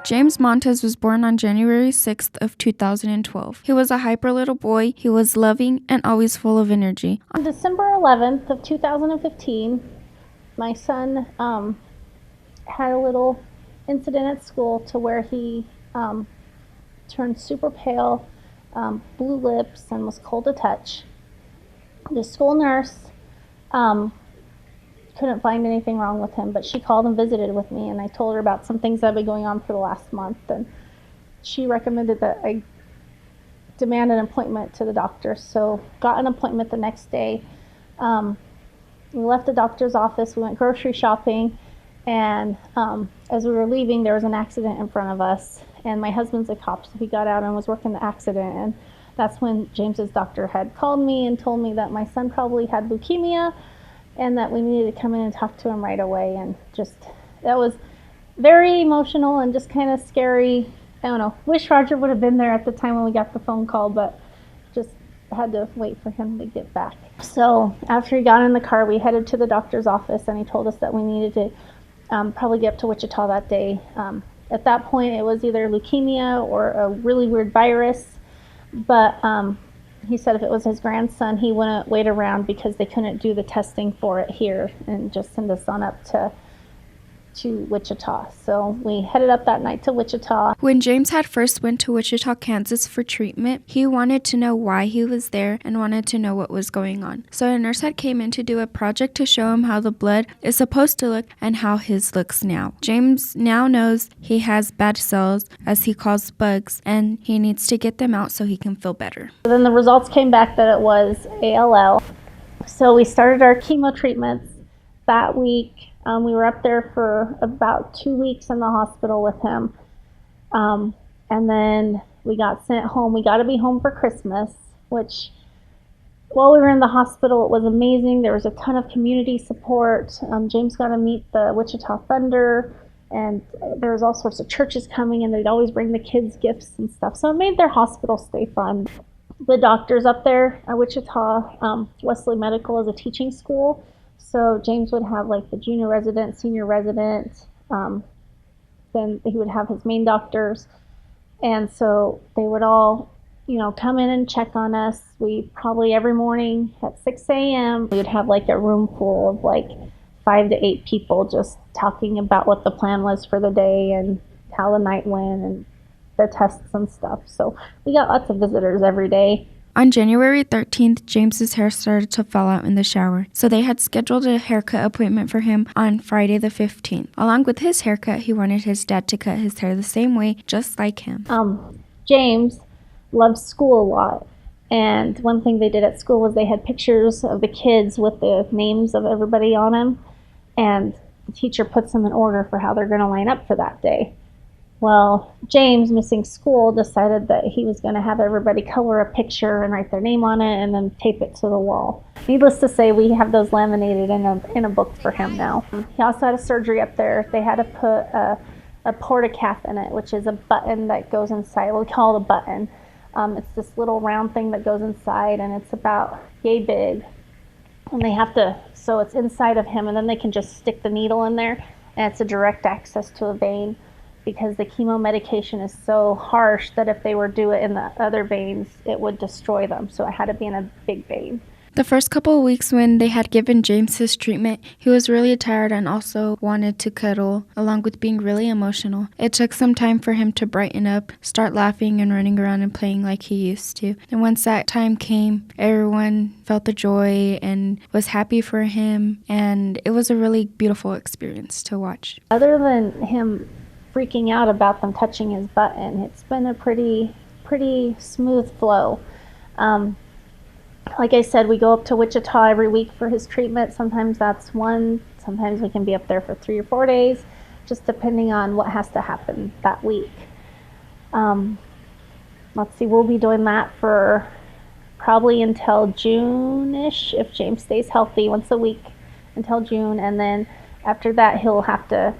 James Montez was born on January 6th of 2012. He was a hyper little boy. He was loving and always full of energy. On December 11th of 2015, my son had a little incident at school to where he turned super pale, blue lips, and was cold to touch. The school nurse couldn't find anything wrong with him, but she called and visited with me, and I told her about some things that had been going on for the last month, and she recommended that I demand an appointment to the doctor. So got an appointment the next day. We left the doctor's office, we went grocery shopping, and as we were leaving, there was an accident in front of us, and my husband's a cop, so he got out and was working the accident, and that's when James's doctor had called me and told me that my son probably had leukemia and that we needed to come in and talk to him right away. And just, that was very emotional and just kind of scary. I don't know, wish Roger would have been there at the time when we got the phone call, but just had to wait for him to get back. So after he got in the car, we headed to the doctor's office, and he told us that we needed to probably get up to Wichita that day. At that point, it was either leukemia or a really weird virus, but he said if it was his grandson, he wouldn't wait around because they couldn't do the testing for it here and just send us on up to Wichita. So we headed up that night to Wichita. When James had first went to Wichita, Kansas for treatment, he wanted to know why he was there and wanted to know what was going on. So a nurse had came in to do a project to show him how the blood is supposed to look and how his looks now. James now knows he has bad cells, as he calls bugs, and he needs to get them out so he can feel better. Then the results came back that it was ALL. So we started our chemo treatments that week. We were up there for about 2 weeks in the hospital with him. And then we got sent home. We got to be home for Christmas, which while we were in the hospital, it was amazing. There was a ton of community support. James got to meet the Wichita Thunder, and there was all sorts of churches coming, and they'd always bring the kids gifts and stuff. So it made their hospital stay fun. The doctors up there at Wichita, Wesley Medical is a teaching school. So James would have like the junior resident, senior resident, then he would have his main doctors. And so they would all, come in and check on us. We probably every morning at 6 a.m., we would have like a room full of like 5 to 8 people just talking about what the plan was for the day and how the night went and the tests and stuff. So we got lots of visitors every day. On January 13th, James's hair started to fall out in the shower, so they had scheduled a haircut appointment for him on Friday the 15th. Along with his haircut, he wanted his dad to cut his hair the same way, just like him. James loved school a lot, and one thing they did at school was they had pictures of the kids with the names of everybody on them, and the teacher puts them in order for how they're going to line up for that day. Well, James, missing school, decided that he was going to have everybody color a picture and write their name on it and then tape it to the wall. Needless to say, we have those laminated in a book for him now. He also had a surgery up there. They had to put a portacath in it, which is a button that goes inside. We call it a button. It's this little round thing that goes inside, and it's about yay big. And they have to, so it's inside of him, and then they can just stick the needle in there, and it's a direct access to a vein, because the chemo medication is so harsh that if they were to do it in the other veins, it would destroy them. So it had to be in a big vein. The first couple of weeks when they had given James his treatment, he was really tired and also wanted to cuddle, along with being really emotional. It took some time for him to brighten up, start laughing and running around and playing like he used to. And once that time came, everyone felt the joy and was happy for him, and it was a really beautiful experience to watch. Other than him freaking out about them touching his button, it's been a pretty smooth flow. Like I said, we go up to Wichita every week for his treatment. Sometimes that's one, sometimes we can be up there for 3 or 4 days, just depending on what has to happen that week. Let's see, we'll be doing that for probably until June-ish, if James stays healthy, once a week until June, and then after that he'll have to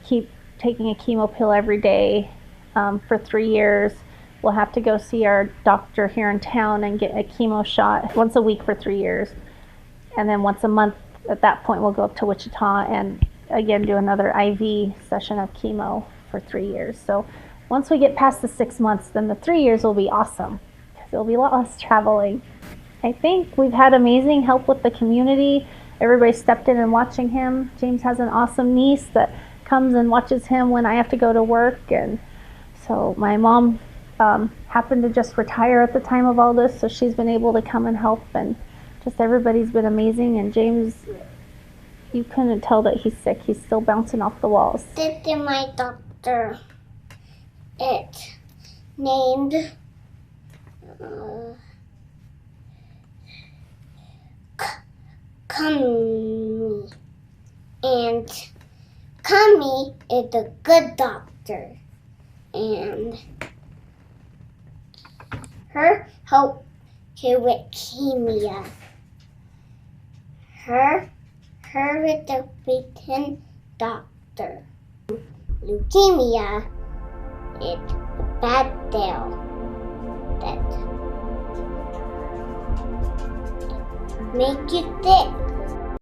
keep taking a chemo pill every day for 3 years. We'll have to go see our doctor here in town and get a chemo shot once a week for 3 years. And then once a month, at that point, we'll go up to Wichita and again do another IV session of chemo for 3 years. So once we get past the 6 months, then the 3 years will be awesome because there'll be a lot less traveling. I think we've had amazing help with the community. Everybody stepped in and watching him. James has an awesome niece that comes and watches him when I have to go to work. And so my mom happened to just retire at the time of all this, so she's been able to come and help, and just everybody's been amazing. And James, you couldn't tell that he's sick. He's still bouncing off the walls. This is my doctor. It's named Kami. And Kami is a good doctor. And her help with leukemia. Her is a written doctor. Leukemia is a bad cell that make you sick.